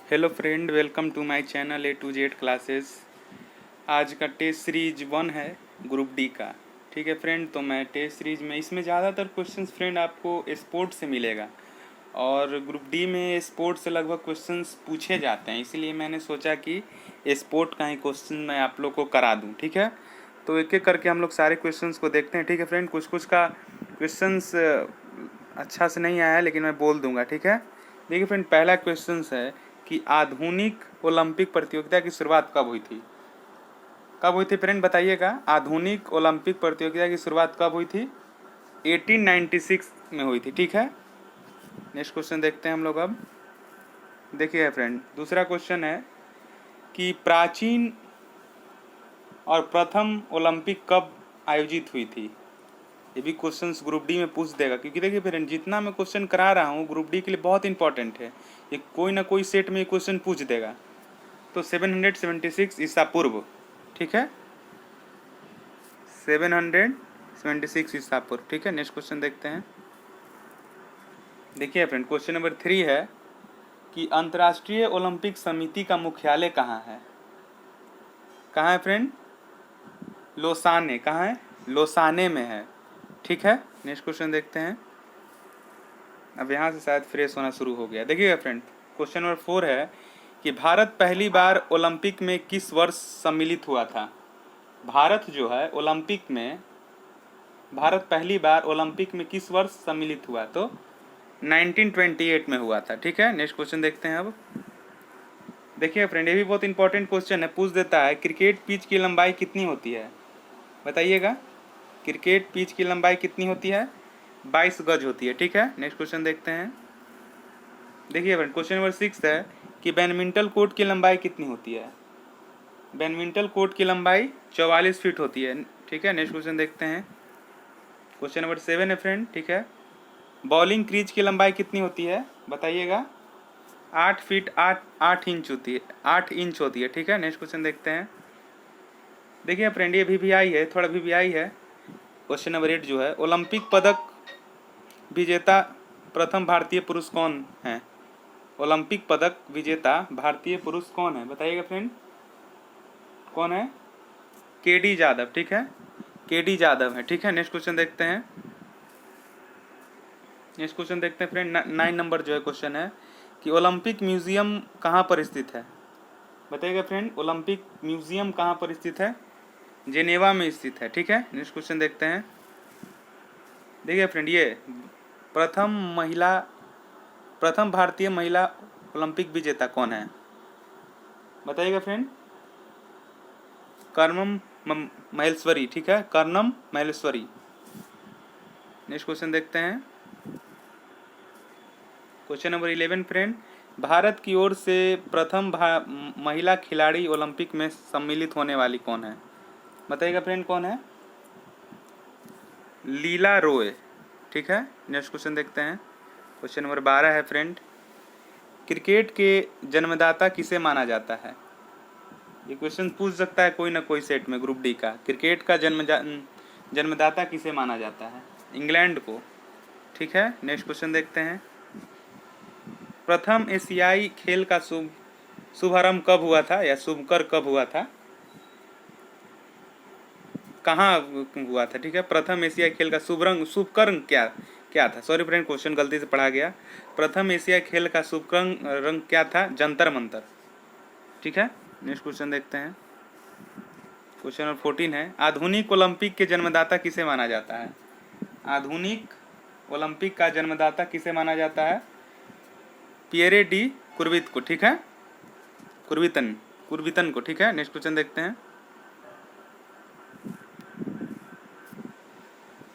Hello friend, welcome to my channel A to Z classes. आज का test series 1 है group D का। ठीक है फ्रेंड, तो मैं टेस्ट सीरीज में इसमें ज़्यादातर क्वेश्चंस फ्रेंड आपको स्पोर्ट्स से मिलेगा और ग्रुप डी में स्पोर्ट्स से लगभग क्वेश्चंस पूछे जाते हैं, इसीलिए मैंने सोचा कि स्पोर्ट का ही क्वेश्चन मैं आप लोग को करा दूँ। ठीक है, तो एक एक करके हम लोग सारे क्वेश्चंस को देखते हैं। ठीक है फ्रेंड, कुछ कुछ का क्वेश्चंस अच्छा से नहीं आया है लेकिन मैं बोल दूंगा। ठीक है, देखिए फ्रेंड, पहला क्वेश्चन है कि आधुनिक ओलंपिक प्रतियोगिता की शुरुआत कब हुई थी? कब हुई थी फ्रेंड, बताइएगा। आधुनिक ओलंपिक प्रतियोगिता की शुरुआत कब हुई थी? 1896 में हुई थी। ठीक है, नेक्स्ट क्वेश्चन देखते हैं हम लोग अब। देखिए फ्रेंड, दूसरा क्वेश्चन है कि प्राचीन और प्रथम ओलंपिक कब आयोजित हुई थी? ये भी क्वेश्चंस ग्रुप डी में पूछ देगा, क्योंकि देखिए फ्रेंड, जितना मैं क्वेश्चन करा रहा हूँ ग्रुप डी के लिए बहुत इंपॉर्टेंट है। ये कोई ना कोई सेट में क्वेश्चन पूछ देगा। तो 776 ईसा पूर्व। ठीक है, 776 ईसा पूर्व। ठीक है, नेक्स्ट क्वेश्चन देखते हैं। देखिए फ्रेंड, क्वेश्चन नंबर 3 है कि अंतर्राष्ट्रीय ओलंपिक समिति का मुख्यालय कहाँ है? कहाँ है फ्रेंड? लोसाने। कहाँ है? लोसाने में है। ठीक है, नेक्स्ट क्वेश्चन देखते हैं। अब यहाँ से शायद फ्रेश होना शुरू हो गया। देखिएगा फ्रेंड, क्वेश्चन नंबर 4 है कि भारत पहली बार ओलंपिक में किस वर्ष सम्मिलित हुआ था? भारत जो है ओलंपिक में, भारत पहली बार ओलंपिक में किस वर्ष सम्मिलित हुआ? तो 1928 में हुआ था। ठीक है, नेक्स्ट क्वेश्चन देखते हैं अब। देखिए फ्रेंड, ये भी बहुत इंपॉर्टेंट क्वेश्चन है, पूछ देता है क्रिकेट पिच की लंबाई कितनी होती है? बताइएगा, क्रिकेट पिच की लंबाई कितनी होती है? 22 गज होती है। ठीक है, नेक्स्ट क्वेश्चन देखते हैं। देखिए फ्रेंड, क्वेश्चन नंबर 6 है कि बैडमिंटन कोर्ट की लंबाई कितनी होती है? बैडमिंटन कोर्ट की लंबाई 44 फीट होती है। ठीक है, नेक्स्ट क्वेश्चन देखते हैं। क्वेश्चन नंबर 7 है फ्रेंड। ठीक है, बॉलिंग क्रीज की लंबाई कितनी होती है? बताइएगा। 8 फीट 8 इंच होती है, 8 इंच होती है। ठीक है, नेक्स्ट क्वेश्चन देखते हैं। देखिए फ्रेंड, ये VVI है, थोड़ा VVI है। क्वेश्चन नंबर 8 जो है, ओलंपिक पदक विजेता प्रथम भारतीय पुरुष कौन है? ओलंपिक पदक विजेता भारतीय पुरुष कौन है? बताइएगा फ्रेंड, कौन है? KD यादव। ठीक है, KD यादव है। ठीक है, नेक्स्ट क्वेश्चन देखते हैं। नेक्स्ट क्वेश्चन देखते हैं फ्रेंड, 9 नंबर जो है क्वेश्चन है कि ओलंपिक म्यूजियम कहाँ पर स्थित है? बताइएगा फ्रेंड, ओलंपिक म्यूजियम कहाँ पर स्थित है? जेनेवा में स्थित है। ठीक है, नेक्स्ट क्वेश्चन देखते हैं। देखिए फ्रेंड, ये प्रथम भारतीय महिला ओलंपिक विजेता कौन है? बताइएगा फ्रेंड। कर्णम महेश्वरी। ठीक है, कर्णम महेश्वरी। नेक्स्ट क्वेश्चन देखते हैं। क्वेश्चन नंबर 11 फ्रेंड, भारत की ओर से प्रथम महिला खिलाड़ी ओलंपिक में सम्मिलित होने वाली कौन है? बताइएगा फ्रेंड, कौन है? लीला रॉय। ठीक है, नेक्स्ट क्वेश्चन देखते हैं। क्वेश्चन नंबर 12 है फ्रेंड, क्रिकेट के जन्मदाता किसे माना जाता है? ये क्वेश्चन पूछ सकता है कोई ना कोई सेट में ग्रुप डी का। क्रिकेट का जन्मदाता किसे माना जाता है? इंग्लैंड को। ठीक है, नेक्स्ट क्वेश्चन देखते हैं। प्रथम एशियाई खेल का शुभारंभ कब हुआ था या शुभकर कब हुआ था? कहाँ हुआ था? ठीक है, प्रथम एशियाई खेल का शुभकर्म क्या था? सॉरी फ्रेंड, क्वेश्चन गलती से पढ़ा गया। प्रथम एशियाई खेल का शुभकर्म क्या था? जंतर मंतर। ठीक है, नेक्स्ट क्वेश्चन देखते हैं। क्वेश्चन नंबर 14 है, आधुनिक ओलंपिक के जन्मदाता किसे माना जाता है? आधुनिक ओलंपिक का जन्मदाता किसे माना जाता है? पियरे डी कुर्वित को। ठीक है, कुर्वितन को। ठीक है, नेक्स्ट क्वेश्चन देखते हैं।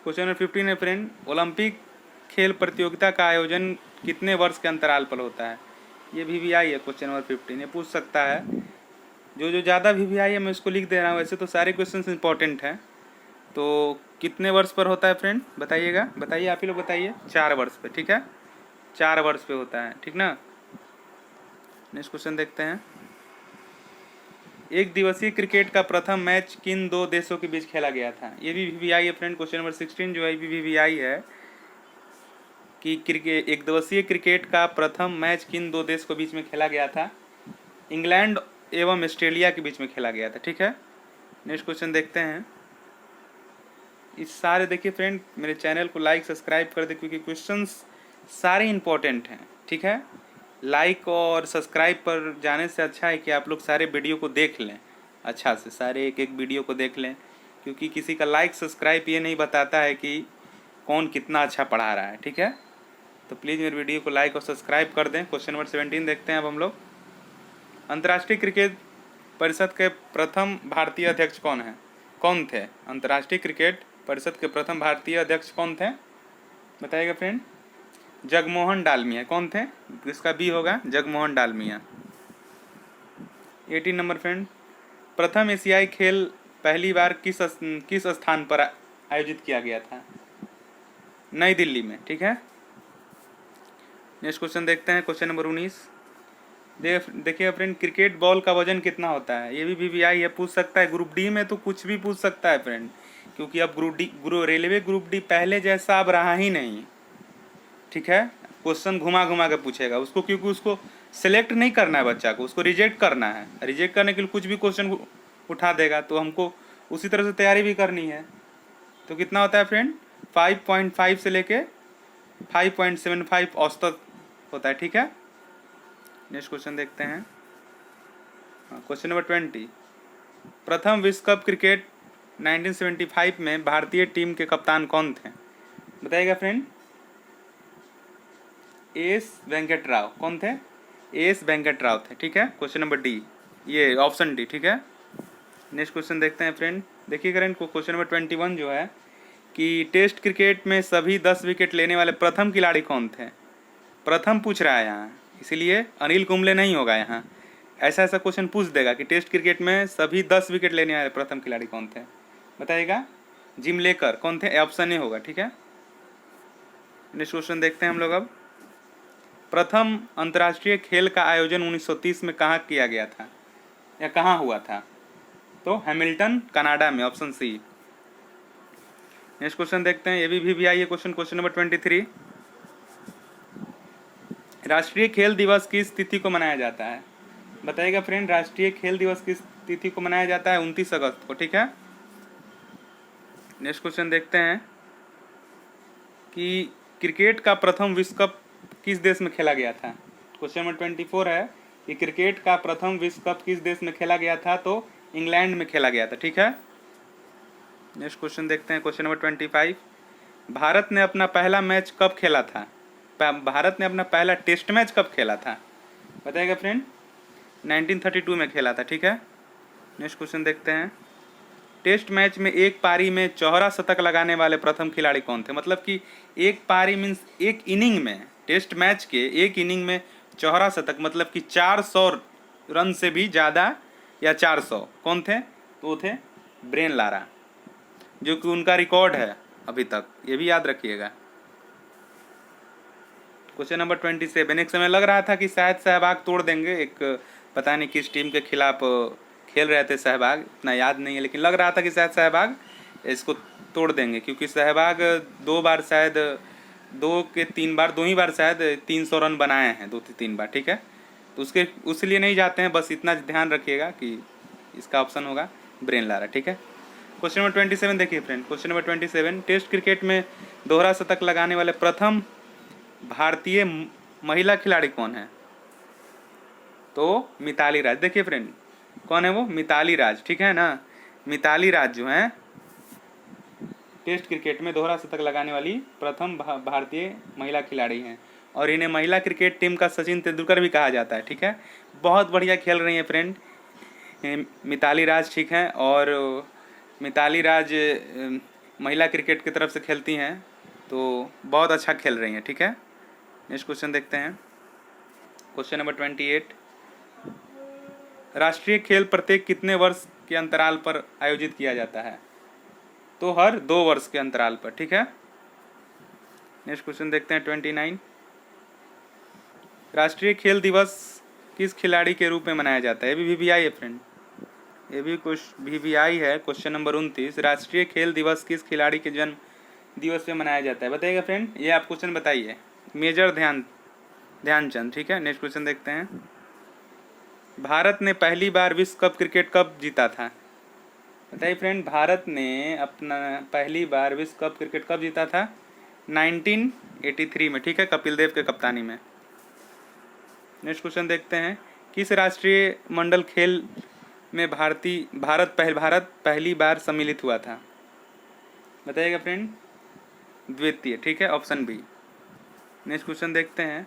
क्वेश्चन नंबर 15 है फ्रेंड, ओलंपिक खेल प्रतियोगिता का आयोजन कितने वर्ष के अंतराल पर होता है? ये VVI है क्वेश्चन नंबर 15, ये पूछ सकता है। जो ज़्यादा VVI है मैं इसको लिख दे रहा हूँ, वैसे तो सारे क्वेश्चन इंपॉर्टेंट हैं। तो कितने वर्ष पर होता है फ्रेंड? बताइएगा, बताइए, आप ही लोग बताइए। 4 वर्ष पे। ठीक है, 4 वर्ष पे होता है। ठीक ना, नेक्स्ट क्वेश्चन देखते हैं। एक दिवसीय क्रिकेट का प्रथम मैच किन 2 देशों के बीच खेला गया था? ये भी VVI है फ्रेंड। क्वेश्चन नंबर 16 जो है VVI है। कि क्रिकेट एक दिवसीय क्रिकेट का प्रथम मैच किन दो देश के बीच में खेला गया था? इंग्लैंड एवं ऑस्ट्रेलिया के बीच में खेला गया था। ठीक है, नेक्स्ट क्वेश्चन देखते हैं। इस सारे देखिए फ्रेंड, मेरे चैनल को लाइक सब्सक्राइब कर दे क्योंकि क्वेश्चंस सारे इंपॉर्टेंट हैं। ठीक है, लाइक और सब्सक्राइब पर जाने से अच्छा है कि आप लोग सारे वीडियो को देख लें, अच्छा से सारे एक एक वीडियो को देख लें, क्योंकि किसी का लाइक सब्सक्राइब ये नहीं बताता है कि कौन कितना अच्छा पढ़ा रहा है। ठीक है, तो प्लीज़ मेरे वीडियो को लाइक और सब्सक्राइब कर दें। क्वेश्चन नंबर 17 देखते हैं अब हम लोग। अंतर्राष्ट्रीय क्रिकेट परिषद के प्रथम भारतीय अध्यक्ष कौन थे? अंतर्राष्ट्रीय क्रिकेट परिषद के प्रथम भारतीय अध्यक्ष कौन थे? बताइएगा फ्रेंड। जगमोहन डालमिया। कौन थे? इसका बी होगा, जगमोहन डालमिया। 18 नंबर फ्रेंड, प्रथम एशियाई खेल पहली बार किस स्थान पर आयोजित किया गया था? नई दिल्ली में। ठीक है, नेक्स्ट क्वेश्चन देखते हैं। क्वेश्चन नंबर 19 देखिए फ्रेंड, क्रिकेट बॉल का वजन कितना होता है? ये भी वीवीआई है, पूछ सकता है। ग्रुप डी में तो कुछ भी पूछ सकता है फ्रेंड, क्योंकि अब रेलवे ग्रुप डी पहले जैसा अब रहा ही नहीं। ठीक है, क्वेश्चन घुमा घुमा के पूछेगा उसको, क्योंकि उसको सिलेक्ट नहीं करना है बच्चा को, उसको रिजेक्ट करना है। रिजेक्ट करने के लिए कुछ भी क्वेश्चन उठा देगा, तो हमको उसी तरह से तैयारी भी करनी है। तो कितना होता है फ्रेंड? 5.5 से लेके 5.75 औसत होता है। ठीक है, नेक्स्ट क्वेश्चन देखते हैं। क्वेश्चन नंबर 20, प्रथम विश्व कप क्रिकेट 1975 में भारतीय टीम के कप्तान कौन थे? बताइएगा फ्रेंड। एस वेंकट राव। कौन थे? एस वेंकट राव थे। ठीक है, क्वेश्चन नंबर डी, ये ऑप्शन डी। ठीक है, नेक्स्ट क्वेश्चन देखते हैं फ्रेंड। देखिए फ्रेंड, क्वेश्चन नंबर 21 जो है कि टेस्ट क्रिकेट में सभी 10 विकेट लेने वाले प्रथम खिलाड़ी कौन थे? प्रथम पूछ रहा है यहाँ, इसीलिए अनिल कुंबले नहीं होगा यहाँ। ऐसा क्वेश्चन पूछ देगा कि टेस्ट क्रिकेट में सभी 10 विकेट लेने वाले प्रथम खिलाड़ी कौन थे? बताइएगा। जिम लेकर। कौन थे? ऑप्शन ए होगा। ठीक है, नेक्स्ट क्वेश्चन देखते हैं हम लोग अब। प्रथम अंतर्राष्ट्रीय खेल का आयोजन 1930 में कहाँ किया गया था या कहाँ हुआ था? तो हैमिल्टन, कनाडा में। Option C. नेक्स्ट क्वेश्चन देखते हैं, ये भी वीवीआई है क्वेश्चन। क्वेश्चन नंबर 23, राष्ट्रीय खेल दिवस किस तिथि को मनाया जाता है? बताइएगा फ्रेंड, राष्ट्रीय खेल दिवस किस तिथि को मनाया जाता है? 29 अगस्त को। ठीक है, नेक्स्ट क्वेश्चन देखते हैं कि क्रिकेट का प्रथम विश्व कप किस देश में खेला गया था? क्वेश्चन नंबर 24 है कि क्रिकेट का प्रथम विश्व कप किस देश में खेला गया था? तो इंग्लैंड में खेला गया था। ठीक है, नेक्स्ट क्वेश्चन देखते हैं। क्वेश्चन नंबर 25, भारत ने अपना पहला मैच कब खेला था? भारत ने अपना पहला टेस्ट मैच कब खेला था? बताइएगा फ्रेंड। 1932 में खेला था। ठीक है, नेक्स्ट क्वेश्चन देखते हैं। टेस्ट मैच में एक पारी में चौहरा शतक लगाने वाले प्रथम खिलाड़ी कौन थे? मतलब कि एक पारी मीन्स एक इनिंग में, टेस्ट मैच के एक इनिंग में चौहरा शतक, मतलब कि 400 रन से भी ज़्यादा या 400। कौन थे? तो वो थे ब्रेन लारा, जो कि उनका रिकॉर्ड है अभी तक, ये भी याद रखिएगा। क्वेश्चन नंबर 27, एक समय लग रहा था कि शायद सहवाग तोड़ देंगे, एक पता नहीं किस टीम के खिलाफ खेल रहे थे सहवाग, इतना याद नहीं है, लेकिन लग रहा था कि शायद सहवाग इसको तोड़ देंगे, क्योंकि सहवाग 2 बार शायद 2 ही बार शायद 300 रन बनाए हैं, 2 से 3 बार। ठीक है, तो उसके लिए नहीं जाते हैं, बस इतना ध्यान रखिएगा कि इसका ऑप्शन होगा ब्रेन लारा। ठीक है, क्वेश्चन नंबर 27 देखिए friend. Question number 27, test cricket में दोहरा शतक लगाने वाले प्रथम भारतीय महिला खिलाड़ी कौन है? तो मिताली राज। देखिए फ्रेंड, कौन है वो? मिताली राज। ठीक है ना, मिताली राज जो है टेस्ट क्रिकेट में दोहरा शतक लगाने वाली प्रथम भारतीय महिला खिलाड़ी हैं, और इन्हें महिला क्रिकेट टीम का सचिन तेंदुलकर भी कहा जाता है। ठीक है, बहुत बढ़िया खेल रही हैं फ्रेंड मिताली राज। ठीक है, और मिताली राज महिला क्रिकेट की तरफ से खेलती हैं, तो बहुत अच्छा खेल रही हैं। ठीक है, नेक्स्ट क्वेश्चन देखते हैं। क्वेश्चन नंबर 28, राष्ट्रीय खेल प्रत्येक कितने वर्ष के अंतराल पर आयोजित किया जाता है? तो हर 2 वर्ष के अंतराल पर। ठीक है, नेक्स्ट क्वेश्चन देखते हैं 29, राष्ट्रीय खेल दिवस किस खिलाड़ी के रूप में मनाया जाता है? ये भी वीवीआई है फ्रेंड, ये भी कुछ वीवीआई है। क्वेश्चन नंबर 29, राष्ट्रीय खेल दिवस किस खिलाड़ी के जन्म दिवस पे मनाया जाता है? बताइएगा फ्रेंड, ये आप क्वेश्चन बताइए। मेजर ध्यानचंद। ठीक है, नेक्स्ट क्वेश्चन देखते हैं। भारत ने पहली बार विश्व कप क्रिकेट कब जीता था? बताइए फ्रेंड, भारत ने अपना पहली बार विश्व कप क्रिकेट कब जीता था? 1983 में। ठीक है, कपिल देव के कप्तानी में। नेक्स्ट क्वेश्चन देखते हैं। किस राष्ट्रीय मंडल खेल में भारत पहली बार सम्मिलित हुआ था? बताइएगा फ्रेंड। द्वितीय। ठीक है, ऑप्शन बी। नेक्स्ट क्वेश्चन देखते हैं।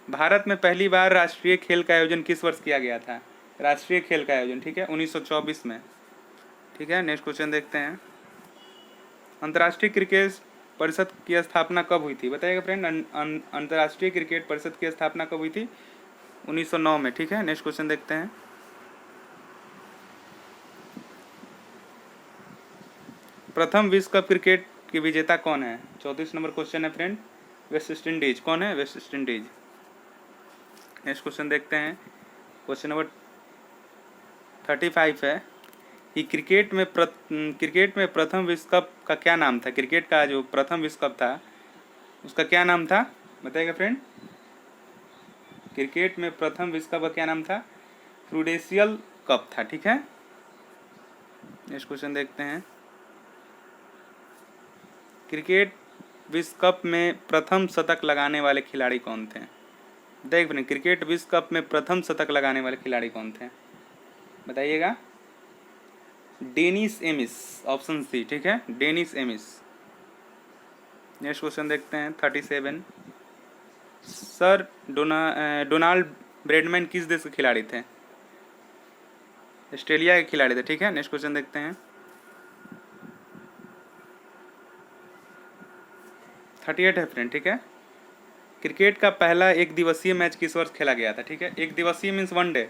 भारत में पहली बार राष्ट्रीय खेल का आयोजन किस वर्ष किया गया था? राष्ट्रीय खेल का आयोजन, ठीक है, 1924 में। ठीक है, नेक्स्ट क्वेश्चन देखते हैं। अंतर्राष्ट्रीय क्रिकेट परिषद की स्थापना कब हुई थी? बताइएगा फ्रेंड। अंतर्राष्ट्रीय क्रिकेट परिषद की स्थापना कब हुई थी? 1909 में। ठीक है, नेक्स्ट क्वेश्चन देखते हैं। प्रथम विश्व कप क्रिकेट के विजेता कौन है? 34 नंबर क्वेश्चन है फ्रेंड। West Indies. कौन है? West Indies. नेक्स्ट क्वेश्चन देखते हैं। क्वेश्चन नंबर 35 है कि क्रिकेट में प्रथम विश्व कप का क्या नाम था? क्रिकेट का जो प्रथम विश्व कप था उसका क्या नाम था? बताइएगा फ्रेंड। क्रिकेट में प्रथम विश्व कप का क्या नाम था? प्रूडेंशियल कप था। ठीक है, नेक्स्ट क्वेश्चन देखते हैं। क्रिकेट विश्व कप में प्रथम शतक लगाने वाले खिलाड़ी कौन थे? देख फ्रेंड, क्रिकेट विश्व कप में प्रथम शतक लगाने वाले खिलाड़ी कौन थे? बताइएगा। Dennis Amiss, option C. ठीक है, डेनिस एमिस। नेक्स्ट क्वेश्चन देखते हैं 37। सर डोनाल्ड ब्रैडमैन किस देश के खिलाड़ी थे? ऑस्ट्रेलिया के खिलाड़ी थे। ठीक है, नेक्स्ट क्वेश्चन देखते हैं 38 है फ्रेंड। ठीक है, क्रिकेट का पहला एक दिवसीय मैच किस वर्ष खेला गया था? ठीक है, एक दिवसीय मीन्स वन डे,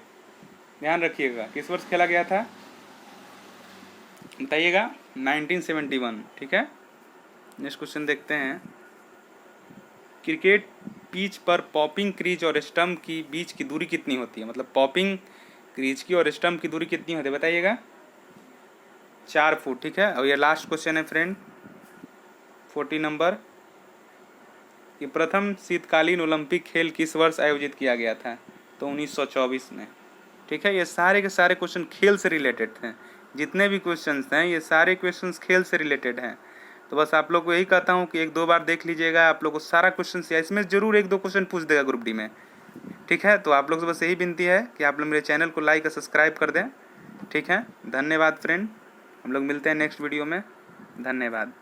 ध्यान रखिएगा। किस वर्ष खेला गया था? बताइएगा। 1971। ठीक है, नेक्स्ट क्वेश्चन देखते हैं। क्रिकेट पिच पर पॉपिंग क्रीज और स्टंप की बीच की दूरी कितनी होती है? मतलब पॉपिंग क्रीज की और स्टंप की दूरी कितनी होती है? बताइएगा। 4 फुट। ठीक है, और ये लास्ट क्वेश्चन है फ्रेंड 40 नंबर कि प्रथम शीतकालीन ओलंपिक खेल किस वर्ष आयोजित किया गया था? तो 1924 में। ठीक है, ये सारे के सारे क्वेश्चन खेल से रिलेटेड हैं। जितने भी क्वेश्चंस हैं ये सारे क्वेश्चंस खेल से रिलेटेड हैं। तो बस आप लोग को यही कहता हूँ कि 1-2 बार देख लीजिएगा, आप लोग को सारा क्वेश्चन या इसमें जरूर 1-2 क्वेश्चन पूछ देगा ग्रुप डी में। ठीक है, तो आप लोग से बस यही विनती है कि आप लोग मेरे चैनल को लाइक और सब्सक्राइब कर दें। ठीक है, धन्यवाद फ्रेंड। हम लोग मिलते हैं नेक्स्ट वीडियो में। धन्यवाद।